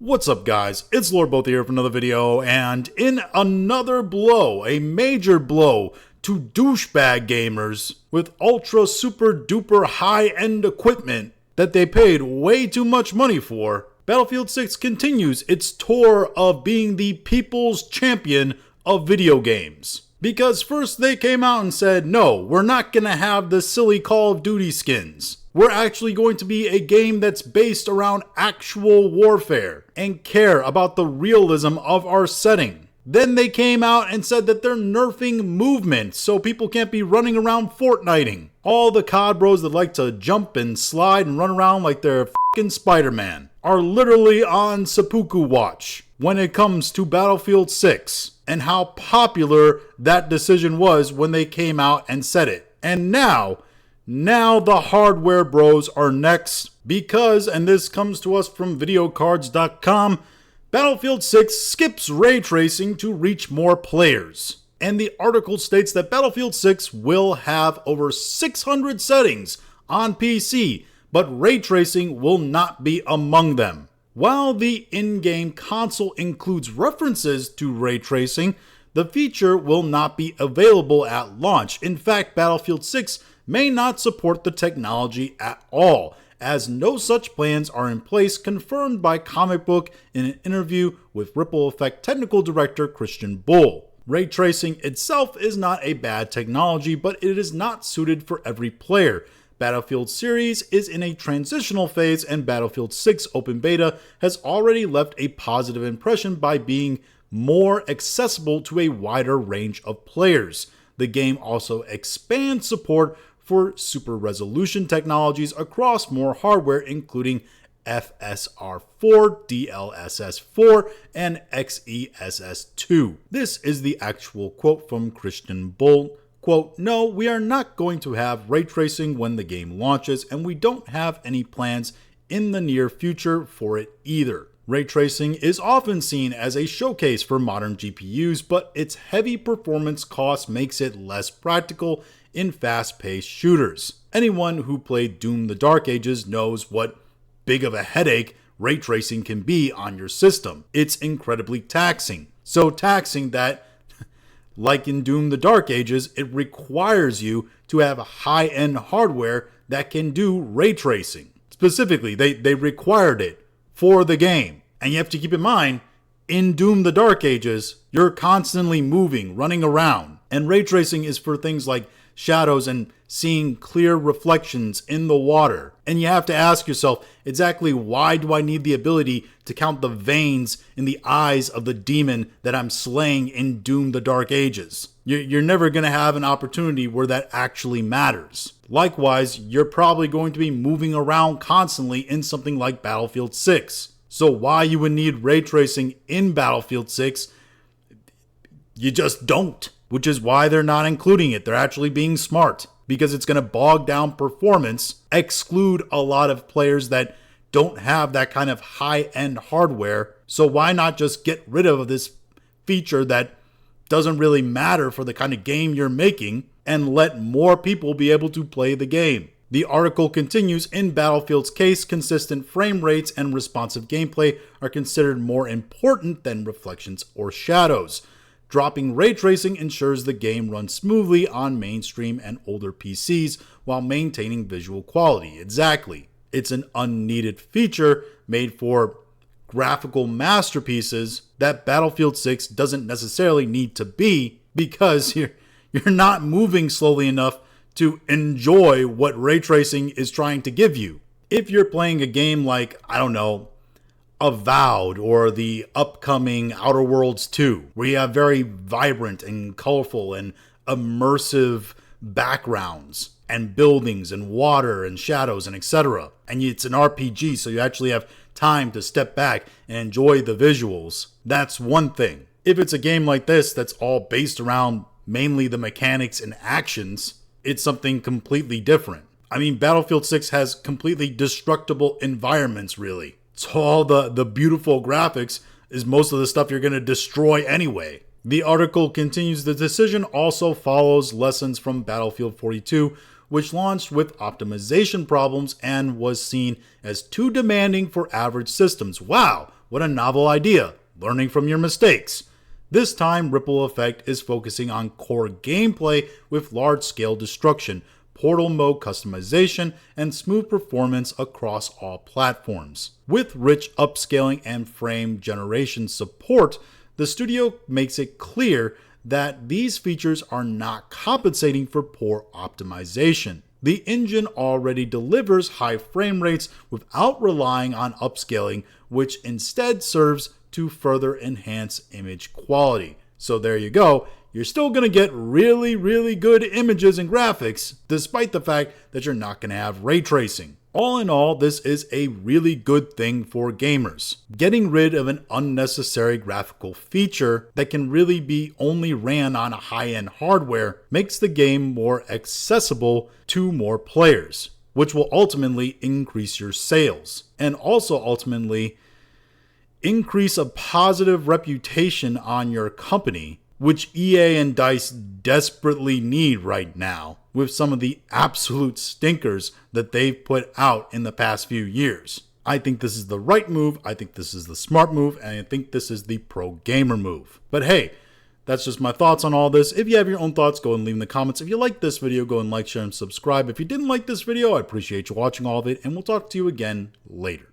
What's up, guys? It's Lord Both here for another video, and in another blow, a major blow to douchebag gamers with ultra super duper high-end equipment that they paid way too much money for, Battlefield 6 continues its tour of being the people's champion of video games. Because first they came out and said, no, we're not gonna have the silly Call of Duty skins. We're actually going to be a game that's based around actual warfare and care about the realism of our setting. Then they came out and said that they're nerfing movement so people can't be running around Fortniting. All the COD bros that like to jump and slide and run around like they're f***ing Spider-Man are literally on seppuku watch when it comes to Battlefield 6 and how popular that decision was when they came out and said it. And now the hardware bros are next because, and this comes to us from videocards.com, Battlefield 6 skips ray tracing to reach more players. And the article states that Battlefield 6 will have over 600 settings on PC, but ray tracing will not be among them. While the in-game console includes references to ray tracing, the feature will not be available at launch. In fact, Battlefield 6 may not support the technology at all, as no such plans are in place, confirmed by Comic Book in an interview with Ripple Effect technical director Christian Bull. Ray tracing itself is not a bad technology, but it is not suited for every player. Battlefield series is in a transitional phase, and Battlefield 6 Open Beta has already left a positive impression by being more accessible to a wider range of players. The game also expands support for super resolution technologies across more hardware, including FSR4, DLSS4, and XeSS2. This is the actual quote from Christian Bull. Quote, no, we are not going to have ray tracing when the game launches, and we don't have any plans in the near future for it either. Ray tracing is often seen as a showcase for modern GPUs, but its heavy performance cost makes it less practical in fast-paced shooters. Anyone who played Doom: The Dark Ages knows what big of a headache ray tracing can be on your system. It's incredibly taxing. So taxing that, like in Doom: The Dark Ages, it requires you to have high-end hardware that can do ray tracing. Specifically, they required it for the game. And you have to keep in mind, in Doom: The Dark Ages, you're constantly moving, running around. And ray tracing is for things like shadows and seeing clear reflections in the water. And you have to ask yourself, exactly why do I need the ability to count the veins in the eyes of the demon that I'm slaying in Doom: The Dark Ages? You're never going to have an opportunity where that actually matters. Likewise, you're probably going to be moving around constantly in something like Battlefield 6. So why you would need ray tracing in Battlefield 6, you just don't. Which is why they're not including it. They're actually being smart, because it's going to bog down performance, exclude a lot of players that don't have that kind of high-end hardware. So why not just get rid of this feature that doesn't really matter for the kind of game you're making and let more people be able to play the game? The article continues, in Battlefield's case, consistent frame rates and responsive gameplay are considered more important than reflections or shadows. Dropping ray tracing ensures the game runs smoothly on mainstream and older PCs while maintaining visual quality. Exactly. It's an unneeded feature made for graphical masterpieces that Battlefield 6 doesn't necessarily need to be, because you're not moving slowly enough to enjoy what ray tracing is trying to give you. If you're playing a game like, I don't know, Avowed or the upcoming Outer Worlds 2, where you have very vibrant and colorful and immersive backgrounds and buildings and water and shadows and etc. And it's an RPG, so you actually have time to step back and enjoy the visuals. That's one thing. If it's a game like this that's all based around mainly the mechanics and actions, it's something completely different. I mean, Battlefield 6 has completely destructible environments, really. So all the beautiful graphics is most of the stuff you're going to destroy anyway. The article continues, the decision also follows lessons from Battlefield 42, which launched with optimization problems and was seen as too demanding for average systems. Wow, what a novel idea, learning from your mistakes. This time, Ripple Effect is focusing on core gameplay with large-scale destruction, portal mode customization, and smooth performance across all platforms. With rich upscaling and frame generation support, the studio makes it clear that these features are not compensating for poor optimization. The engine already delivers high frame rates without relying on upscaling, which instead serves to further enhance image quality. So there you go. You're still going to get really, really good images and graphics, despite the fact that you're not going to have ray tracing. All in all, this is a really good thing for gamers. Getting rid of an unnecessary graphical feature that can really be only ran on a high-end hardware makes the game more accessible to more players, which will ultimately increase your sales, and also ultimately increase a positive reputation on your company, which EA and DICE desperately need right now with some of the absolute stinkers that they've put out in the past few years. I think this is the right move, I think this is the smart move, and I think this is the pro gamer move. But hey, that's just my thoughts on all this. If you have your own thoughts, go and leave in the comments. If you liked this video, go and like, share, and subscribe. If you didn't like this video, I appreciate you watching all of it, and we'll talk to you again later.